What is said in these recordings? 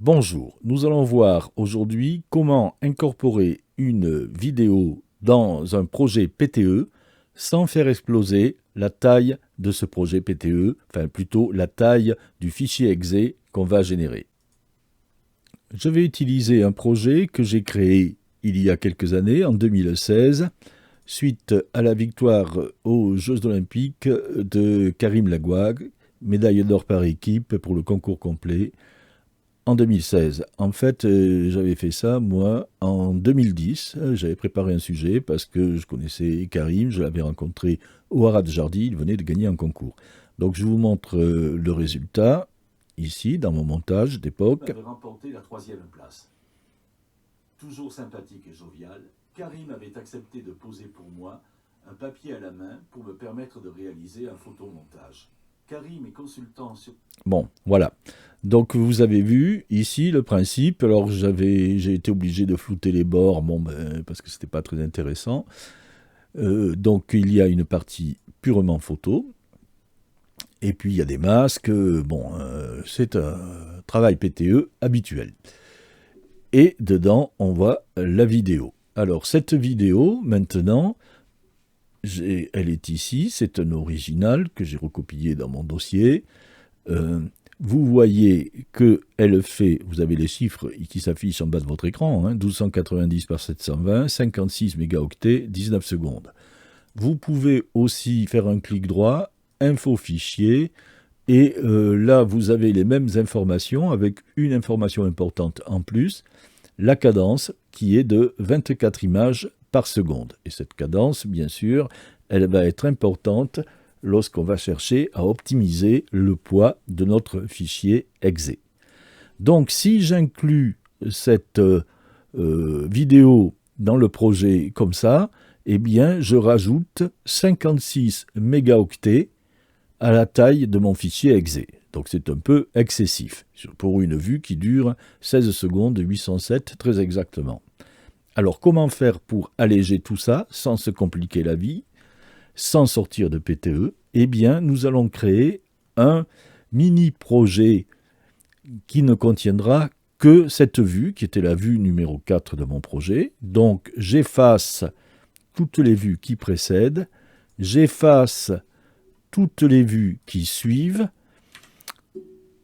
Bonjour, nous allons voir aujourd'hui comment incorporer une vidéo dans un projet PTE sans faire exploser la taille de ce projet PTE, enfin plutôt la taille du fichier exe qu'on va générer. Je vais utiliser un projet que j'ai créé il y a quelques années, en 2016, suite à la victoire aux Jeux Olympiques de Karim Lagouag, médaille d'or par équipe pour le concours complet, en 2016. En fait, j'avais fait ça, moi, en 2010. J'avais préparé un sujet parce que je connaissais Karim, je l'avais rencontré au Haras de Jardy, il venait de gagner un concours. Donc je vous montre le résultat, ici, dans mon montage d'époque. Avait remporté la 3e place. Toujours sympathique et jovial, Karim avait accepté de poser pour moi un papier à la main pour me permettre de réaliser un photomontage. Karim est consultant sur... Bon, voilà. Donc vous avez vu ici le principe. Alors j'ai été obligé de flouter les bords, parce que c'était pas très intéressant. Donc il y a une partie purement photo. Et puis il y a des masques. C'est un travail PTE habituel. Et dedans, on voit la vidéo. Alors cette vidéo, maintenant, elle est ici. C'est un original que j'ai recopié dans mon dossier. Vous voyez qu'elle fait, vous avez les chiffres qui s'affichent en bas de votre écran, 1290 par 720, 56 mégaoctets, 19 secondes. Vous pouvez aussi faire un clic droit, info fichier, et là vous avez les mêmes informations avec une information importante en plus, la cadence qui est de 24 images par seconde. Et cette cadence, bien sûr, elle va être importante lorsqu'on va chercher à optimiser le poids de notre fichier exe. Donc si j'inclus cette vidéo dans le projet comme ça, eh bien je rajoute 56 mégaoctets à la taille de mon fichier exe. Donc c'est un peu excessif pour une vue qui dure 16 secondes 807 très exactement. Alors comment faire pour alléger tout ça sans se compliquer la vie, sans sortir de PTE? Eh bien, nous allons créer un mini-projet qui ne contiendra que cette vue, qui était la vue numéro 4 de mon projet. Donc, j'efface toutes les vues qui précèdent, j'efface toutes les vues qui suivent,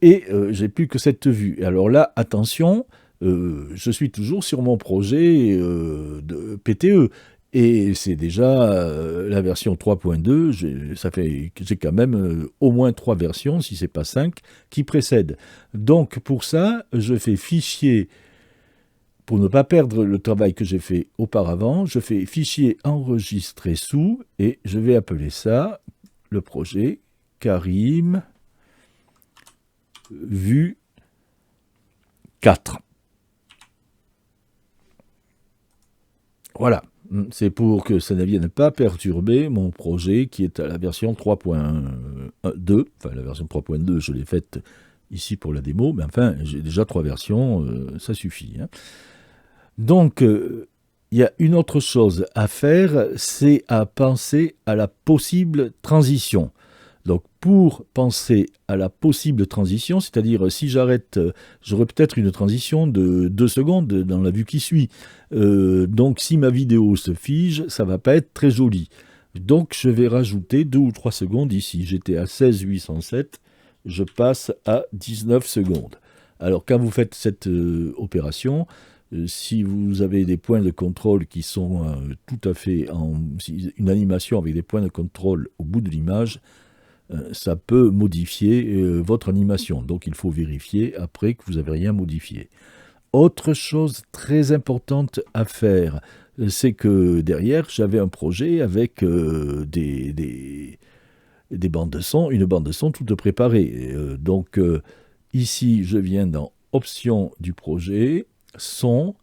et j'ai plus que cette vue. Alors là, attention, je suis toujours sur mon projet de PTE. Et c'est déjà la version 3.2, j'ai quand même au moins 3 versions, si ce n'est pas 5, qui précèdent. Donc pour ça, je fais fichier, pour ne pas perdre le travail que j'ai fait auparavant, je fais fichier enregistré sous, et je vais appeler ça, le projet, Karim, vue 4. Voilà. C'est pour que ça ne vienne pas perturber mon projet qui est à la version 3.2. Enfin, la version 3.2, je l'ai faite ici pour la démo, mais enfin, j'ai déjà 3 versions, ça suffit. Donc, il y a une autre chose à faire, c'est à penser à la possible transition. Donc, pour penser à la possible transition, c'est-à-dire si j'arrête, j'aurai peut-être une transition de 2 secondes dans la vue qui suit. Donc, si ma vidéo se fige, ça ne va pas être très joli. Donc, je vais rajouter 2 ou 3 secondes ici. J'étais à 16,807, je passe à 19 secondes. Alors, quand vous faites cette opération, si vous avez des points de contrôle qui sont tout à fait une animation avec des points de contrôle au bout de l'image, ça peut modifier votre animation. Donc il faut vérifier après que vous n'avez rien modifié. Autre chose très importante à faire, c'est que derrière, j'avais un projet avec des bandes de son, une bande de son toute préparée. Donc ici, je viens dans Options du projet, Son,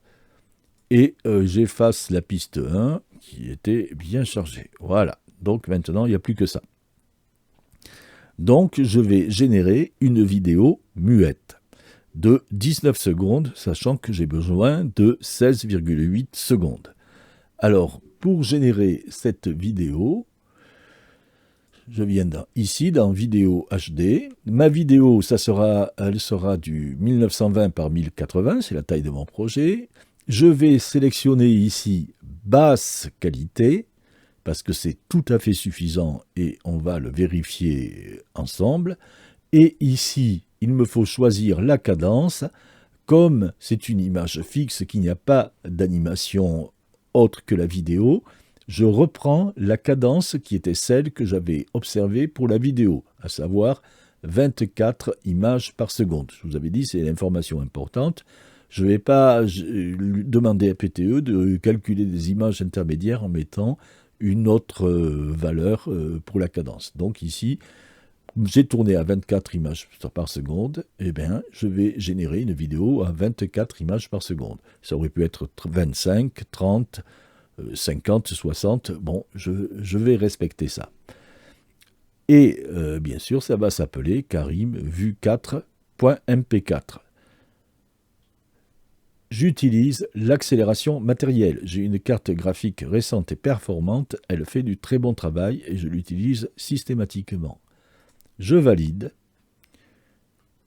et j'efface la piste 1 qui était bien chargée. Voilà, donc maintenant, il n'y a plus que ça. Donc, je vais générer une vidéo muette de 19 secondes, sachant que j'ai besoin de 16,8 secondes. Alors, pour générer cette vidéo, je viens ici dans vidéo HD. Ma vidéo, elle sera du 1920 par 1080, c'est la taille de mon projet. Je vais sélectionner ici basse qualité, parce que c'est tout à fait suffisant et on va le vérifier ensemble. Et ici, il me faut choisir la cadence. Comme c'est une image fixe, qu'il n'y a pas d'animation autre que la vidéo, je reprends la cadence qui était celle que j'avais observée pour la vidéo, à savoir 24 images par seconde. Je vous avais dit, c'est l'information importante. Je ne vais pas demander à PTE de calculer des images intermédiaires en mettant une autre valeur pour la cadence. Donc ici, j'ai tourné à 24 images par seconde, et bien, je vais générer une vidéo à 24 images par seconde. Ça aurait pu être 25, 30, 50, 60. Bon, je vais respecter ça. Et bien sûr, ça va s'appeler Karim Vue4.mp4. J'utilise l'accélération matérielle. J'ai une carte graphique récente et performante. Elle fait du très bon travail et je l'utilise systématiquement. Je valide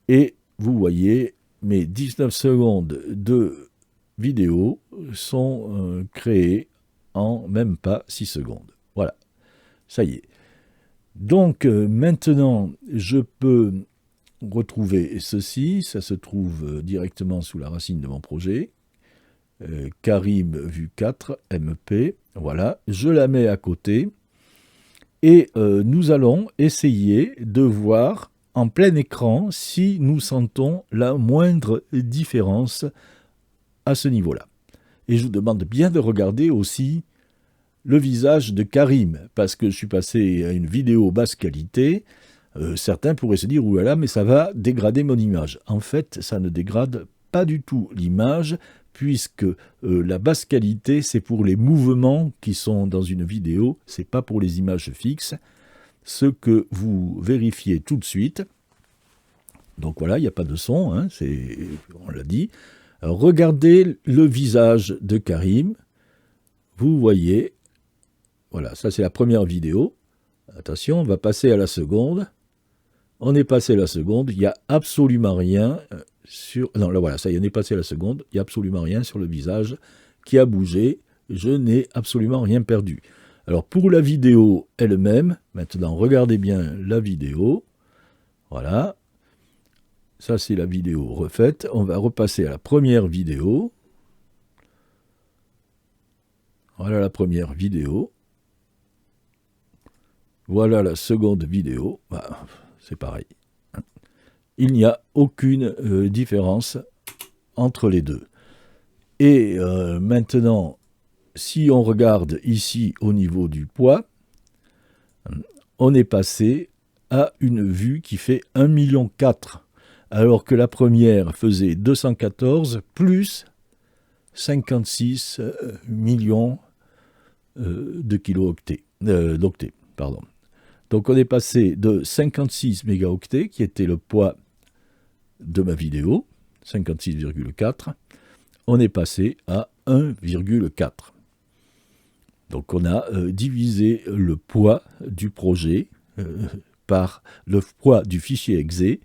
et vous voyez mes 19 secondes de vidéo sont créées en même pas 6 secondes. Voilà, ça y est. Donc maintenant, je peux retrouver ceci, ça se trouve directement sous la racine de mon projet, Karim Vue4 MP, voilà, je la mets à côté. Et nous allons essayer de voir en plein écran si nous sentons la moindre différence à ce niveau-là. Et je vous demande bien de regarder aussi le visage de Karim, parce que je suis passé à une vidéo basse qualité. Certains pourraient se dire « Oulala, mais ça va dégrader mon image ». En fait, ça ne dégrade pas du tout l'image, puisque la basse qualité, c'est pour les mouvements qui sont dans une vidéo, ce n'est pas pour les images fixes. Ce que vous vérifiez tout de suite, donc voilà, il n'y a pas de son, hein, on l'a dit. Alors, regardez le visage de Karim, vous voyez, voilà, ça c'est la première vidéo. Attention, on va passer à la seconde. On est passé à la seconde, il n'y a absolument rien sur... Non, là voilà, ça y est, on est passé à la seconde, il n'y a absolument rien sur le visage qui a bougé, je n'ai absolument rien perdu. Alors pour la vidéo elle-même, maintenant regardez bien la vidéo, voilà, ça c'est la vidéo refaite, on va repasser à la première vidéo, voilà la première vidéo, voilà la seconde vidéo, bah, c'est pareil. Il n'y a aucune différence entre les deux. Et maintenant, si on regarde ici au niveau du poids, on est passé à une vue qui fait 1,4 million, alors que la première faisait 214 plus 56 millions de kilooctets, d'octets, pardon. Donc on est passé de 56 mégaoctets, qui était le poids de ma vidéo, 56,4, on est passé à 1,4. Donc on a divisé le poids du projet par le poids du fichier exe,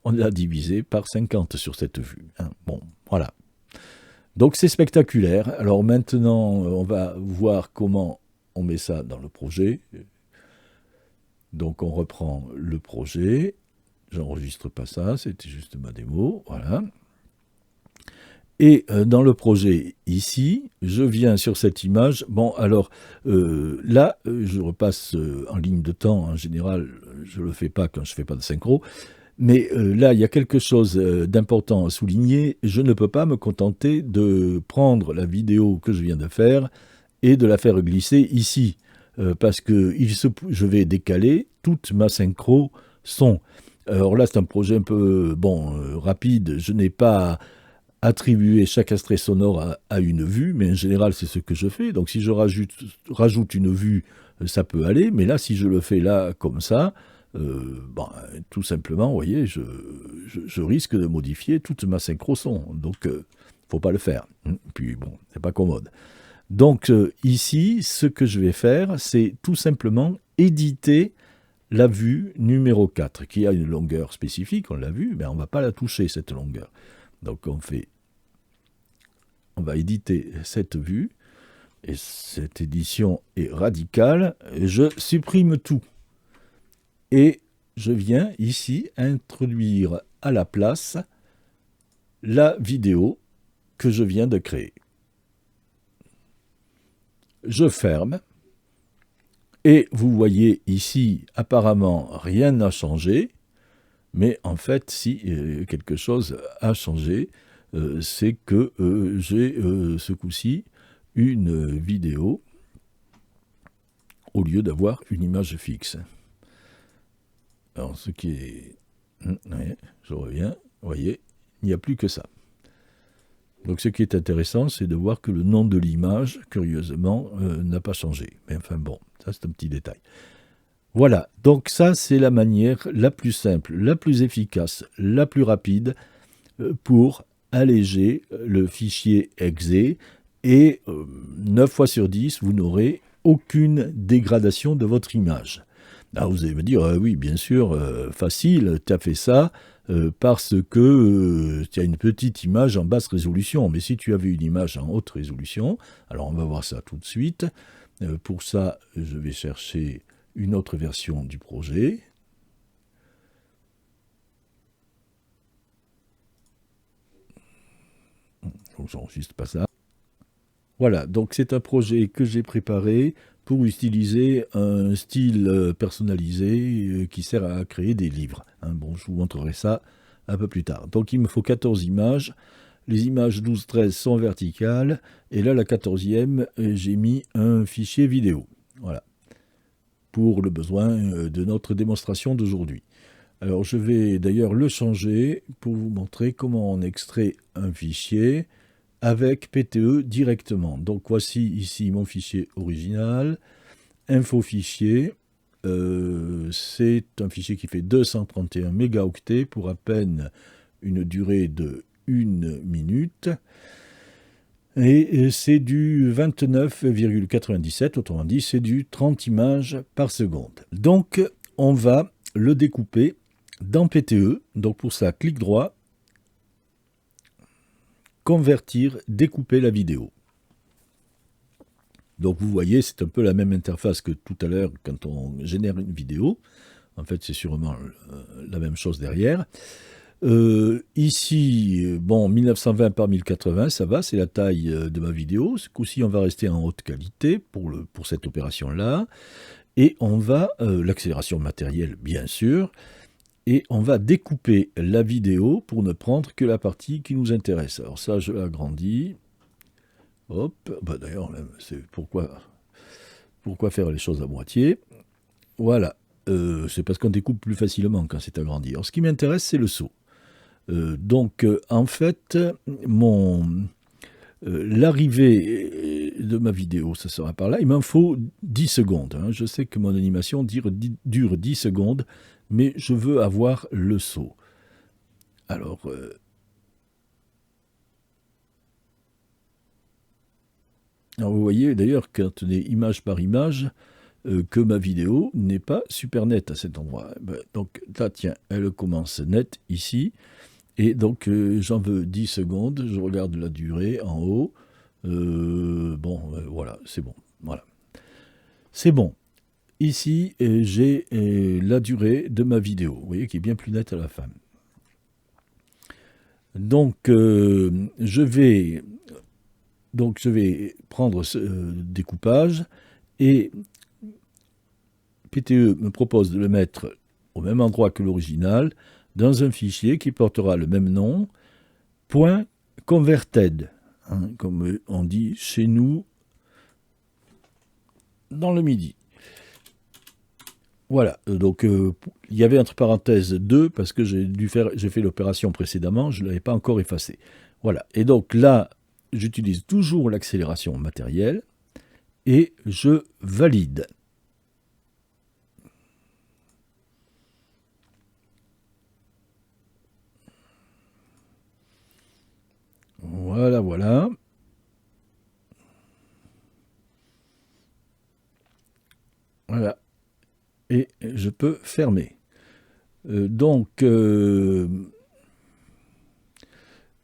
on l'a divisé par 50 sur cette vue. Hein. Bon, voilà. Donc c'est spectaculaire. Alors maintenant, on va voir comment on met ça dans le projet. Donc on reprend le projet, j'enregistre pas ça, c'était juste ma démo, voilà. Et dans le projet ici, je viens sur cette image, bon alors là, je repasse en ligne de temps, en général, je le fais pas quand je fais pas de synchro, mais là, il y a quelque chose d'important à souligner, je ne peux pas me contenter de prendre la vidéo que je viens de faire et de la faire glisser ici. Parce que je vais décaler toute ma synchro son. Alors là, c'est un projet un peu rapide. Je n'ai pas attribué chaque extrait sonore à une vue, mais en général, c'est ce que je fais. Donc si je rajoute une vue, ça peut aller. Mais là, si je le fais là, comme ça, tout simplement, vous voyez, je risque de modifier toute ma synchro son. Donc, il ne faut pas le faire. Puis bon, c'est pas commode. Donc ici, ce que je vais faire, c'est tout simplement éditer la vue numéro 4, qui a une longueur spécifique, on l'a vu, mais on ne va pas la toucher, cette longueur. Donc on va éditer cette vue, et cette édition est radicale. Je supprime tout. Et je viens ici introduire à la place la vidéo que je viens de créer. Je ferme. Et vous voyez ici, apparemment, rien n'a changé. Mais en fait, si quelque chose a changé, c'est que j'ai ce coup-ci une vidéo au lieu d'avoir une image fixe. Alors, ce qui est... Ouais, je reviens, vous voyez, il n'y a plus que ça. Donc ce qui est intéressant, c'est de voir que le nom de l'image, curieusement, n'a pas changé. Mais enfin bon, ça c'est un petit détail. Voilà, donc ça c'est la manière la plus simple, la plus efficace, la plus rapide pour alléger le fichier exe, et 9 fois sur 10, vous n'aurez aucune dégradation de votre image. Alors vous allez me dire, oui, bien sûr, facile, tu as fait ça parce que tu as une petite image en basse résolution. Mais si tu avais une image en haute résolution, alors on va voir ça tout de suite. Pour ça, je vais chercher une autre version du projet. Donc j'enregistre pas ça. Voilà, donc c'est un projet que j'ai préparé pour utiliser un style personnalisé qui sert à créer des livres. Bon, je vous montrerai ça un peu plus tard. Donc il me faut 14 images. Les images 12-13 sont verticales. Et là, la 14e, j'ai mis un fichier vidéo. Voilà, pour le besoin de notre démonstration d'aujourd'hui. Alors je vais d'ailleurs le changer pour vous montrer comment on extrait un fichier avec PTE directement. Donc voici ici mon fichier original, info fichier, c'est un fichier qui fait 231 mégaoctets pour à peine une durée de 1 minute, et c'est du 29,97, autrement dit c'est du 30 images par seconde. Donc on va le découper dans PTE, donc pour ça clic droit, convertir, découper la vidéo. Donc vous voyez, c'est un peu la même interface que tout à l'heure quand on génère une vidéo. En fait, c'est sûrement la même chose derrière. Ici, bon, 1920 par 1080, ça va, c'est la taille de ma vidéo. Ce coup-ci, on va rester en haute qualité pour cette opération-là. Et on va, l'accélération matérielle, bien sûr, et on va découper la vidéo pour ne prendre que la partie qui nous intéresse. Alors ça, je l'agrandis. Hop, bah d'ailleurs, c'est pourquoi faire les choses à moitié. Voilà, c'est parce qu'on découpe plus facilement quand c'est agrandi. Alors ce qui m'intéresse, c'est le saut. Donc, en fait, l'arrivée de ma vidéo, ça sera par là. Il m'en faut 10 secondes. Je sais que mon animation dure 10 secondes, mais je veux avoir le saut. Alors, vous voyez d'ailleurs, quand on est image par image, que ma vidéo n'est pas super nette à cet endroit. Donc là, tiens, elle commence nette ici. Et donc, j'en veux 10 secondes. Je regarde la durée en haut. Voilà, c'est bon. Voilà. C'est bon. Ici, j'ai la durée de ma vidéo. Vous voyez, qui est bien plus nette à la fin. Donc, je vais prendre ce découpage et PTE me propose de le mettre au même endroit que l'original dans un fichier qui portera le même nom, .converted, comme on dit chez nous dans le Midi. Voilà, donc il y avait entre parenthèses 2 parce que j'ai fait l'opération précédemment, je ne l'avais pas encore effacé. Voilà, et donc là, j'utilise toujours l'accélération matérielle et je valide. Voilà, voilà. Voilà. Et je peux fermer.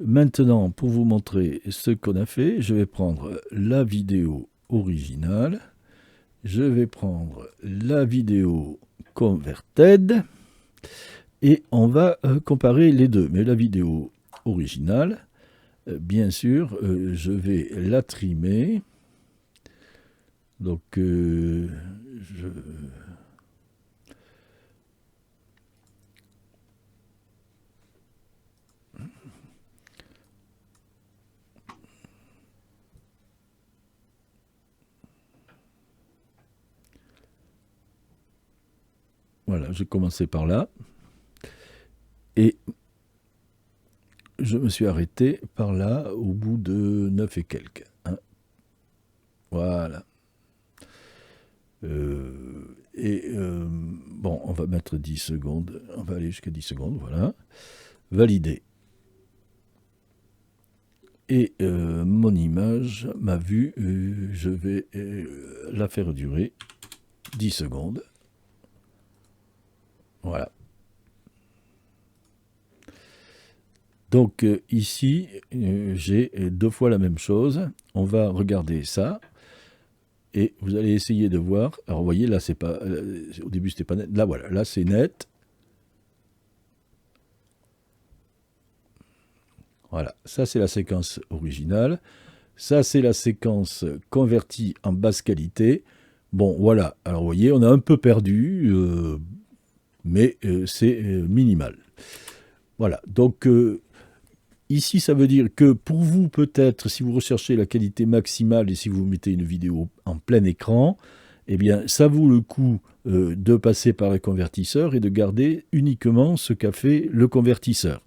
Maintenant, pour vous montrer ce qu'on a fait, je vais prendre la vidéo originale, je vais prendre la vidéo converted, et on va comparer les deux. Mais la vidéo originale, bien sûr, je vais la trimer. Donc, voilà, j'ai commencé par là. Et je me suis arrêté par là, au bout de 9 et quelques. Hein. Voilà. Bon, on va mettre 10 secondes. On va aller jusqu'à 10 secondes, voilà. Valider. Et mon image, ma vue, je vais la faire durer 10 secondes. Voilà. Donc ici, j'ai 2 fois la même chose. On va regarder ça. Et vous allez essayer de voir. Alors vous voyez, là, c'est pas. Au début, c'était pas net. Là, voilà, là, c'est net. Voilà, ça, c'est la séquence originale. Ça, c'est la séquence convertie en basse qualité. Bon, voilà. Alors vous voyez, on a un peu perdu, mais c'est minimal. Voilà. Donc, ici, ça veut dire que pour vous, peut-être, si vous recherchez la qualité maximale et si vous mettez une vidéo en plein écran, eh bien, ça vaut le coup de passer par le convertisseur et de garder uniquement ce qu'a fait le convertisseur.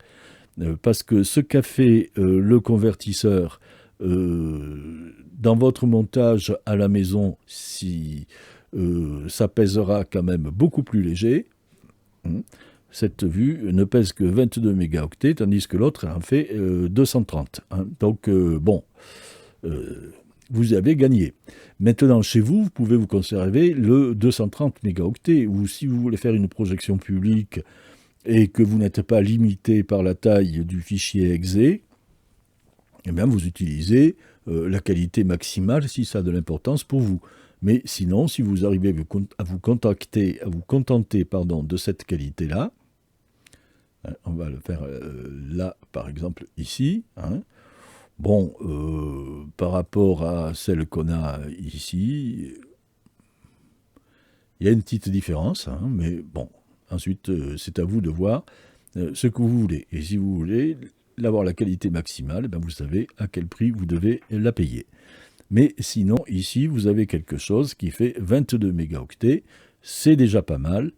Parce que ce qu'a fait le convertisseur dans votre montage à la maison, si ça pèsera quand même beaucoup plus léger. Cette vue ne pèse que 22 mégaoctets, tandis que l'autre en fait 230. Hein. Donc, bon, vous avez gagné. Maintenant, chez vous, vous pouvez vous conserver le 230 mégaoctets, ou si vous voulez faire une projection publique et que vous n'êtes pas limité par la taille du fichier exe, eh bien, vous utilisez la qualité maximale si ça a de l'importance pour vous. Mais sinon, si vous arrivez à vous contenter de cette qualité-là, on va le faire là, par exemple, ici. Hein. Bon, par rapport à celle qu'on a ici, il y a une petite différence, hein, mais bon, ensuite, c'est à vous de voir ce que vous voulez. Et si vous voulez avoir la qualité maximale, ben vous savez à quel prix vous devez la payer. Mais sinon, ici, vous avez quelque chose qui fait 22 mégaoctets. C'est déjà pas mal.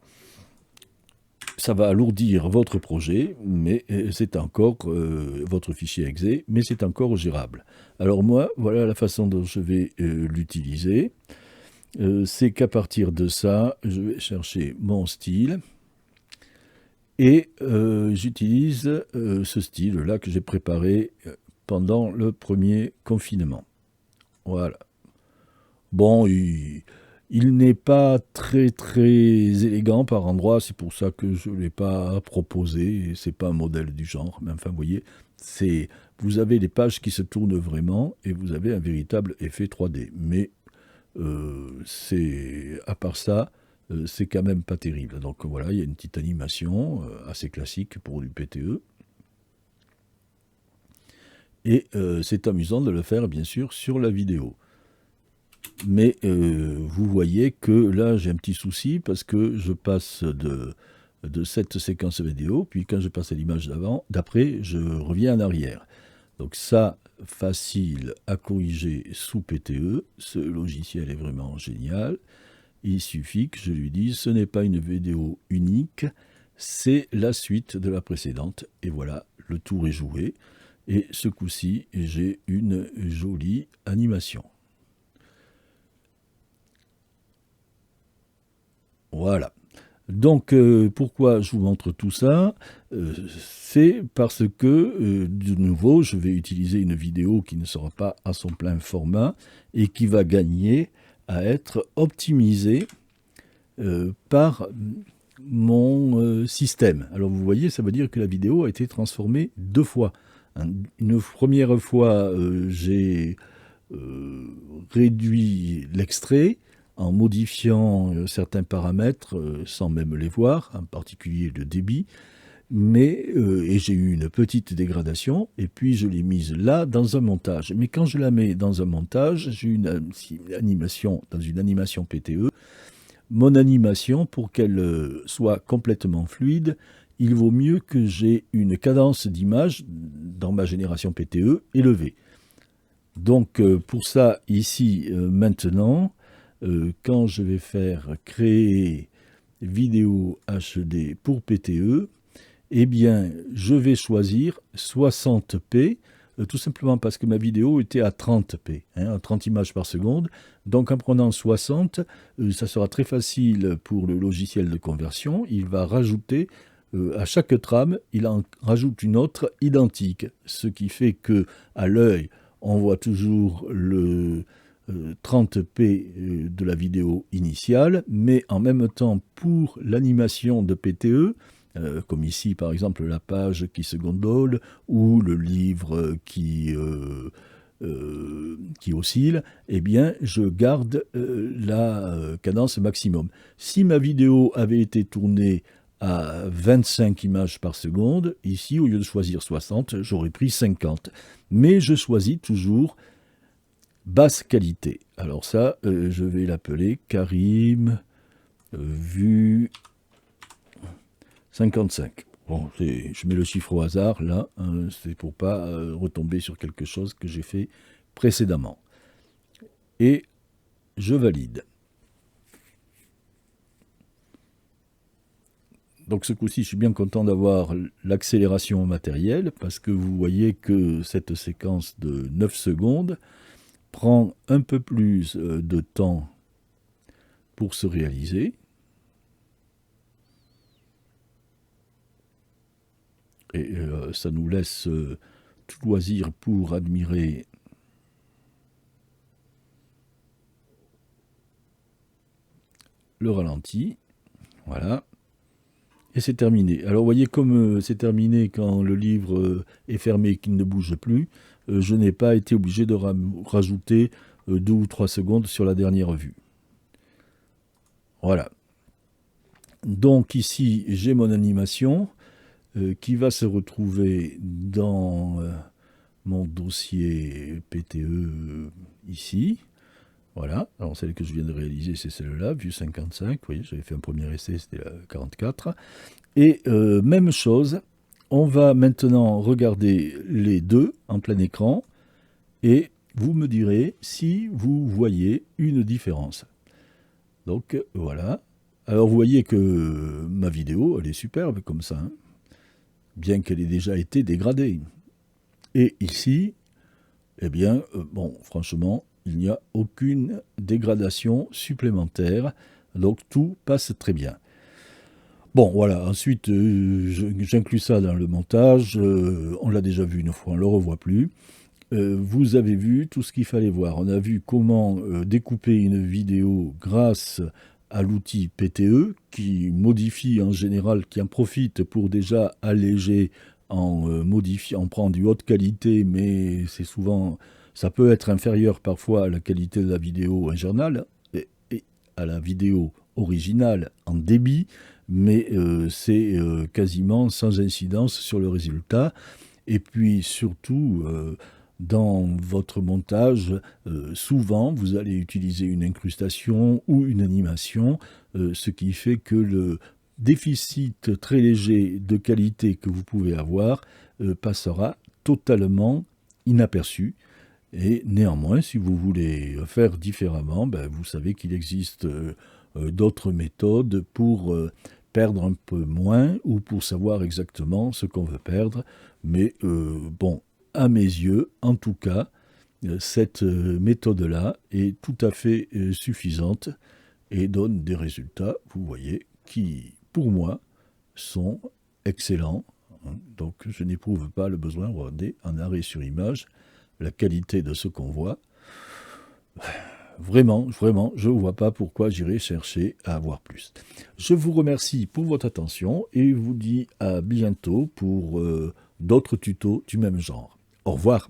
Ça va alourdir votre projet, mais c'est encore votre fichier exe, mais c'est encore gérable. Alors moi, voilà la façon dont je vais l'utiliser. C'est qu'à partir de ça, je vais chercher mon style. Et j'utilise ce style-là que j'ai préparé pendant le premier confinement. Voilà. Bon, il n'est pas très élégant par endroits, c'est pour ça que je ne l'ai pas proposé, c'est pas un modèle du genre, mais enfin vous voyez, vous avez des pages qui se tournent vraiment et vous avez un véritable effet 3D. Mais à part ça, c'est quand même pas terrible. Donc voilà, il y a une petite animation assez classique pour du PTE. Et c'est amusant de le faire, bien sûr, sur la vidéo. Mais vous voyez que là, j'ai un petit souci parce que je passe de cette séquence vidéo, puis quand je passe à l'image d'après, je reviens en arrière. Donc ça, facile à corriger sous PTE. Ce logiciel est vraiment génial. Il suffit que je lui dise, ce n'est pas une vidéo unique, c'est la suite de la précédente. Et voilà, le tour est joué. Et ce coup-ci, j'ai une jolie animation. Voilà. Donc, pourquoi je vous montre tout ça? C'est parce que, de nouveau, je vais utiliser une vidéo qui ne sera pas à son plein format et qui va gagner à être optimisée par mon système. Alors vous voyez, ça veut dire que la vidéo a été transformée 2 fois. Une première fois, j'ai réduit l'extrait en modifiant certains paramètres sans même les voir, en particulier le débit, et j'ai eu une petite dégradation, et puis je l'ai mise là dans un montage. Mais quand je la mets dans un montage, j'ai une animation, dans une animation PTE, mon animation, pour qu'elle soit complètement fluide, il vaut mieux que j'ai une cadence d'image dans ma génération PTE élevée. Donc pour ça, ici, maintenant, quand je vais faire créer vidéo HD pour PTE, eh bien, je vais choisir 60p, tout simplement parce que ma vidéo était à 30p, à 30 images par seconde. Donc en prenant 60, ça sera très facile pour le logiciel de conversion. Il va rajouter, à chaque trame, il en rajoute une autre identique, ce qui fait que à l'œil, on voit toujours le 30p de la vidéo initiale, mais en même temps, pour l'animation de PTE, comme ici par exemple la page qui se gondole ou le livre qui oscille, eh bien je garde la cadence maximum. Si ma vidéo avait été tournée à 25 images par seconde, ici au lieu de choisir 60, j'aurais pris 50. Mais je choisis toujours basse qualité. Alors ça, je vais l'appeler Karim vue 55. Bon, je mets le chiffre au hasard, là, c'est pour pas retomber sur quelque chose que j'ai fait précédemment. Et je valide. Donc ce coup-ci, je suis bien content d'avoir l'accélération matérielle, parce que vous voyez que cette séquence de 9 secondes prend un peu plus de temps pour se réaliser. Et ça nous laisse tout loisir pour admirer le ralenti. Voilà. Et c'est terminé. Alors vous voyez comme c'est terminé quand le livre est fermé et qu'il ne bouge plus, je n'ai pas été obligé de rajouter 2 ou 3 secondes sur la dernière vue. Voilà. Donc ici, j'ai mon animation qui va se retrouver dans mon dossier PTE ici. Voilà, alors celle que je viens de réaliser, c'est celle-là, vue 55. Vous voyez, j'avais fait un premier essai, c'était la 44. Et même chose, on va maintenant regarder les deux en plein écran et vous me direz si vous voyez une différence. Donc voilà. Alors vous voyez que ma vidéo, elle est superbe comme ça, hein, bien qu'elle ait déjà été dégradée. Et ici, eh bien, bon, franchement, il n'y a aucune dégradation supplémentaire, donc tout passe très bien. Bon, voilà, ensuite, j'inclus ça dans le montage, on l'a déjà vu une fois, on ne le revoit plus. Vous avez vu tout ce qu'il fallait voir. On a vu comment découper une vidéo grâce à l'outil PTE, qui modifie en général, qui en profite pour déjà alléger en modifiant, on prend du haute qualité, mais c'est souvent, ça peut être inférieur parfois à la qualité de la vidéo originale et à la vidéo originale en débit, mais c'est quasiment sans incidence sur le résultat. Et puis surtout, dans votre montage, souvent vous allez utiliser une incrustation ou une animation, ce qui fait que le déficit très léger de qualité que vous pouvez avoir passera totalement inaperçu. Et néanmoins, si vous voulez faire différemment, ben, vous savez qu'il existe d'autres méthodes pour perdre un peu moins ou pour savoir exactement ce qu'on veut perdre. Mais bon, à mes yeux, en tout cas, cette méthode-là est tout à fait suffisante et donne des résultats, vous voyez, qui, pour moi, sont excellents. Donc, je n'éprouve pas le besoin de regarder en arrêt sur image la qualité de ce qu'on voit. Vraiment, vraiment, je ne vois pas pourquoi j'irai chercher à avoir plus. Je vous remercie pour votre attention et vous dis à bientôt pour d'autres tutos du même genre. Au revoir.